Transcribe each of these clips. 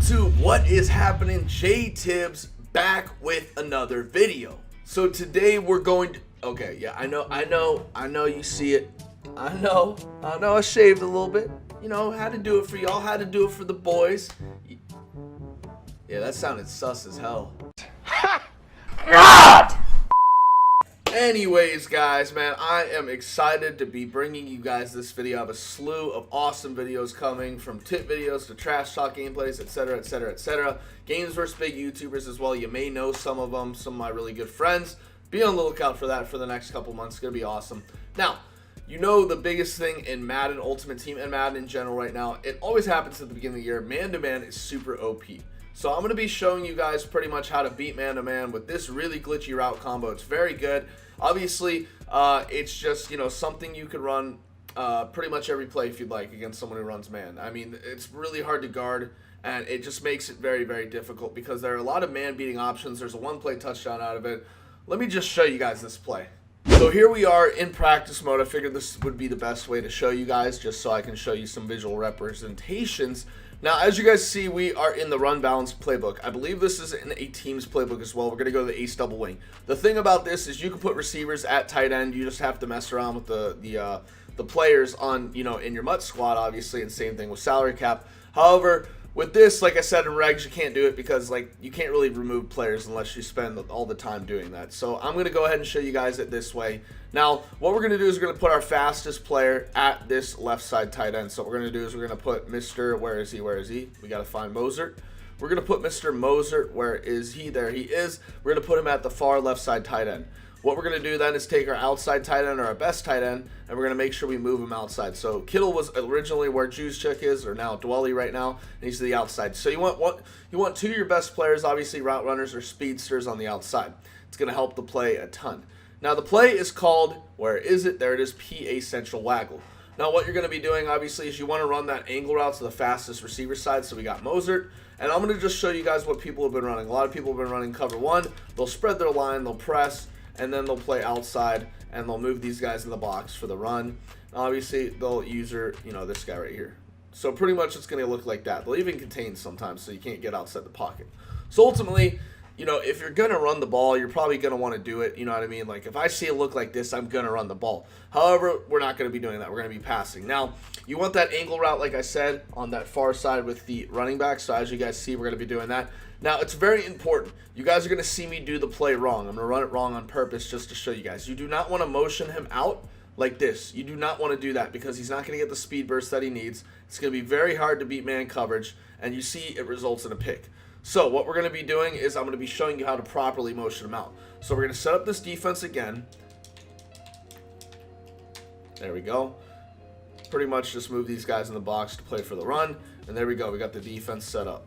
YouTube, what is happening? JTibbs back with another video. So today we're going to, okay, yeah, I know you see it. I know I shaved a little bit. You know, had to do it for y'all, had to do it for the boys. Yeah, that sounded sus as hell. God! Anyways, guys, man, I am excited to be bringing you guys this video. I have a slew of awesome videos coming, from tip videos to trash talk gameplays, etc, etc, etc. Games versus big YouTubers as well. You may know some of them, some of my really good friends. Be on the lookout for that for the next couple months. It's going to be awesome. Now, you know the biggest thing in Madden Ultimate Team and Madden in general right now, it always happens at the beginning of the year. Man-to-man is super OP. So I'm going to be showing you guys pretty much how to beat man-to-man with this really glitchy route combo. It's very good. Obviously, it's just, you know, something you could run pretty much every play if you'd like against someone who runs man. I mean, it's really hard to guard, and it just makes it very, very difficult because there are a lot of man-beating options. There's a one-play touchdown out of it. Let me just show you guys this play. So here we are in practice mode. I figured this would be the best way to show you guys, just so I can show you some visual representations. Now, as you guys see, we are in the run balance playbook. I believe this is in a team's playbook as well. We're going to go to the ace double wing. The thing about this is you can put receivers at tight end. You just have to mess around with the players on, you know, in your MUT squad, obviously, and same thing with salary cap. However, with this, like I said in regs, you can't do it because, like, you can't really remove players unless you spend all the time doing that. So I'm going to go ahead and show you guys it this way. Now, what we're going to do is we're going to put our fastest player at this left side tight end. So what we're going to do is we're going to put Mr. Where is he? We got to find Mozart. We're going to put Mr. Mozart. Where is he? There he is. We're going to put him at the far left side tight end. What we're going to do then is take our outside tight end, or our best tight end, and we're going to make sure we move him outside. So Kittle was originally where Juszczyk is, or now Dwelly right now, and he's to the outside. So you want two of your best players, obviously route runners or speedsters, on the outside. It's going to help the play a ton. Now the play is called, where is it? There it is, PA Central Waggle. Now what you're going to be doing, obviously, is you want to run that angle route to the fastest receiver side. So we got Mozart, and I'm going to just show you guys what people have been running. A lot of people have been running cover one. They'll spread their line, they'll press, and then they'll play outside, and they'll move these guys in the box for the run. Obviously, they'll use, you know, this guy right here. So pretty much it's going to look like that. They'll even contain sometimes, so you can't get outside the pocket. So ultimately, you know, if you're going to run the ball, you're probably going to want to do it. You know what I mean? Like, if I see it look like this, I'm going to run the ball. However, we're not going to be doing that. We're going to be passing. Now, you want that angle route, like I said, on that far side with the running back. So as you guys see, we're going to be doing that. Now, it's very important. You guys are going to see me do the play wrong. I'm going to run it wrong on purpose just to show you guys. You do not want to motion him out like this. You do not want to do that because he's not going to get the speed burst that he needs. It's going to be very hard to beat man coverage, and you see it results in a pick. So what we're going to be doing is I'm going to be showing you how to properly motion him out. So we're going to set up this defense again. There we go. Pretty much just move these guys in the box to play for the run. And there we go. We got the defense set up.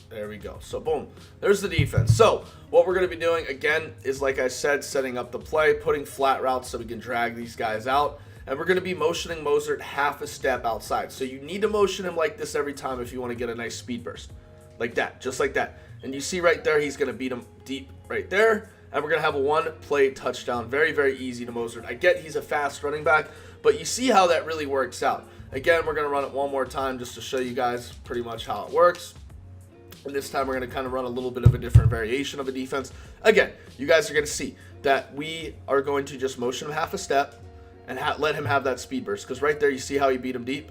There we go. So boom, there's the defense. So what we're going to be doing again is, like I said, setting up the play, putting flat routes so we can drag these guys out. And we're going to be motioning Mozart half a step outside. So you need to motion him like this every time if you want to get a nice speed burst. Like that, just like that. And you see right there, he's going to beat him deep right there. And we're going to have a one-play touchdown. Very, very easy to Mozart. I get he's a fast running back, but you see how that really works out. Again, we're going to run it one more time just to show you guys pretty much how it works. And this time we're going to kind of run a little bit of a different variation of a defense. Again, you guys are going to see that we are going to just motion him half a step and let him have that speed burst. Because right there, you see how he beat him deep?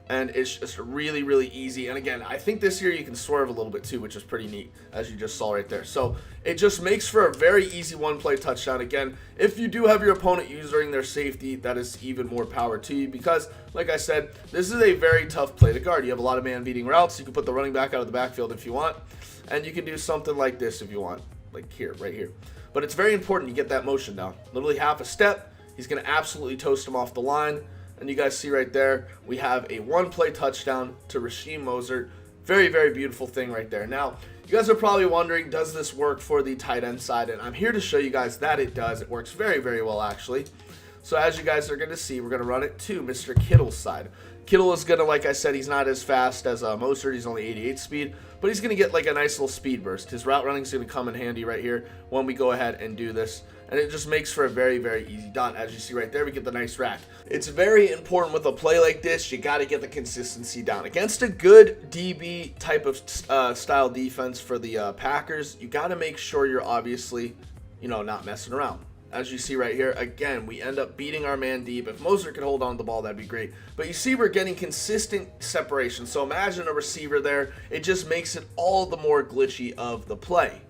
And it's just really, really easy. And again, I think this year you can swerve a little bit too, which is pretty neat, as you just saw right there. So it just makes for a very easy one-play touchdown. Again, if you do have your opponent using their safety, that is even more power to you because, like I said, this is a very tough play to guard. You have a lot of man-beating routes. You can put the running back out of the backfield if you want, and you can do something like this if you want, like here, right here. But it's very important you get that motion down. Literally half a step. He's going to absolutely toast him off the line. And you guys see right there, we have a one-play touchdown to Rasheem Mozart. Very, very beautiful thing right there. Now, you guys are probably wondering, does this work for the tight end side? And I'm here to show you guys that it does. It works very, very well, actually. So as you guys are going to see, we're going to run it to Mr. Kittle's side. Kittle is going to, like I said, he's not as fast as Mozart. He's only 88 speed, but he's going to get like a nice little speed burst. His route running is going to come in handy right here when we go ahead and do this. and it just makes for a very, very easy dot. As you see right there, we get the nice rack. It's very important with a play like this, you got to get the consistency down. Against a good DB type of style defense for the Packers, you got to make sure you're obviously, not messing around. As you see right here, again, we end up beating our man deep. If Moser could hold on to the ball, that'd be great. But you see we're getting consistent separation. So imagine a receiver there. It just makes it all the more glitchy of the play.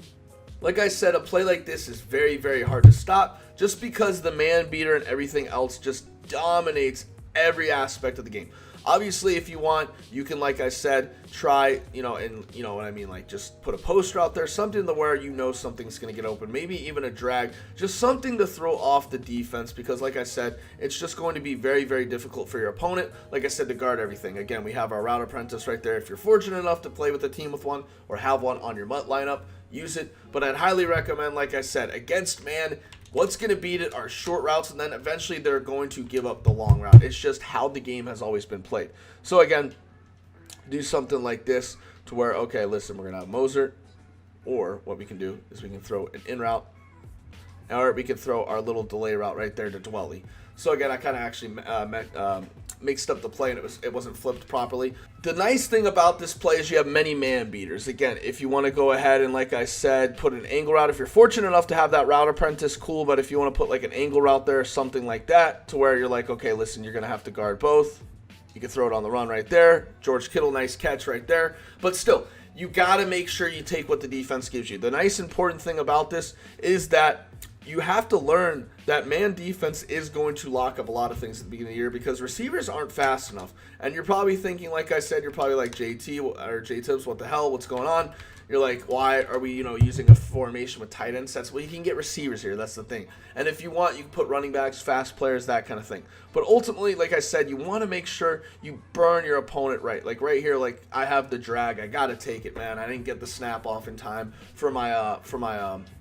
Like I said, a play like this is very, very hard to stop just because the man beater and everything else just dominates every aspect of the game. Obviously, if you want, you can, like I said, try, and you know what I mean, like just put a poster out there, something to where something's going to get open, maybe even a drag, just something to throw off the defense, because like I said, it's just going to be very, very difficult for your opponent, like I said, to guard everything. Again, we have our route apprentice right there. If you're fortunate enough to play with a team with one or have one on your MUT lineup, use it. But I'd highly recommend, like I said, against man, what's going to beat it are short routes, and then eventually they're going to give up the long route. It's just how the game has always been played. So again, do something like this to where, okay, listen, we're going to have Moser, or what we can do is we can throw an in route, or we can throw our little delay route right there to Dwelly. So again, I kind of actually mixed up the play, and it wasn't flipped properly. The nice thing about this play is you have many man beaters. Again, if you want to go ahead and, like I said, put an angle route, if you're fortunate enough to have that route apprentice, cool. But if you want to put like an angle route there or something like that to where you're like, okay, listen, you're going to have to guard both, you can throw it on the run right there. George Kittle, nice catch right there. But still, you got to make sure you take what the defense gives you. The nice important thing about this is that you have to learn that man defense is going to lock up a lot of things at the beginning of the year because receivers aren't fast enough. And you're probably thinking, like I said, you're probably like JT or JTibbs, what the hell, what's going on? You're like, why are we, using a formation with tight end sets? Well, you can get receivers here. That's the thing. And if you want, you can put running backs, fast players, that kind of thing. But ultimately, like I said, you want to make sure you burn your opponent right. Like right here, like I have the drag. I got to take it, man. I didn't get the snap off in time for my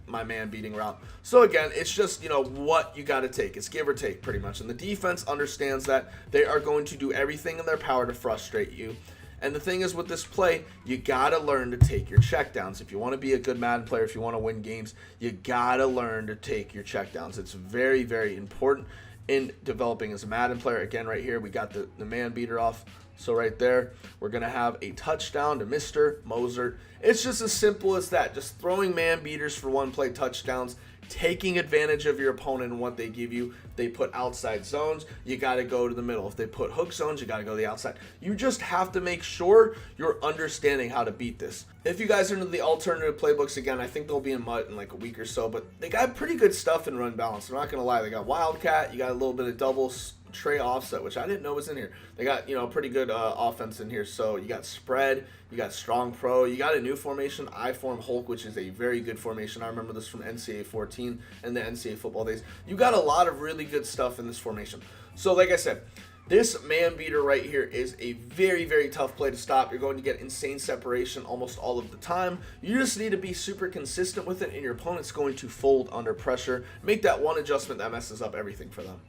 my man beating route. So again, it's just, what you got to take. It's give or take pretty much. And the defense understands that they are going to do everything in their power to frustrate you. And the thing is with this play, you got to learn to take your checkdowns. If you want to be a good Madden player, if you want to win games, you got to learn to take your checkdowns. It's very, very important in developing as a Madden player. Again, right here, we got the man beater off. So right there, we're going to have a touchdown to Mr. Moser. It's just as simple as that. Just throwing man beaters for one play touchdowns, taking advantage of your opponent and what they give you. If they put outside zones, you got to go to the middle. If they put hook zones, you got to go to the outside. You just have to make sure you're understanding how to beat this. If you guys are into the alternative playbooks, again, I think they'll be in MUT in like a week or so, but they got pretty good stuff in run balance. I'm not going to lie. They got Wildcat. You got a little bit of double tray offset, which I didn't know was in here. They got, pretty good offense in here. So you got spread, you got strong pro, you got a new formation, I form Hulk, which is a very good formation. I remember this from NCAA 14 and the NCAA football days. You got a lot of really good stuff in this formation. So like I said, this man beater right here is a very, very tough play to stop. You're going to get insane separation almost all of the time. You just need to be super consistent with it, and your opponent's going to fold under pressure. Make that one adjustment that messes up everything for them.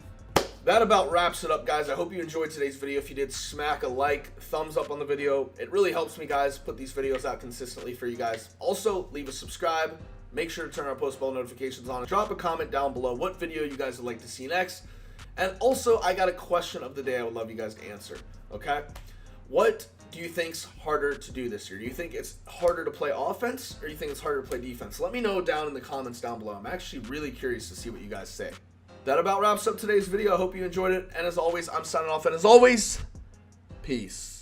That about wraps it up, guys. I hope you enjoyed today's video. If you did, smack a like, thumbs up on the video. It really helps me, guys, put these videos out consistently for you guys. Also, leave a subscribe. Make sure to turn our post bell notifications on. Drop a comment down below what video you guys would like to see next. And also, I got a question of the day I would love you guys to answer, okay? What do you think's harder to do this year? Do you think it's harder to play offense, or do you think it's harder to play defense? Let me know down in the comments down below. I'm actually really curious to see what you guys say. That about wraps up today's video. I hope you enjoyed it. And as always, I'm signing off. And as always, peace.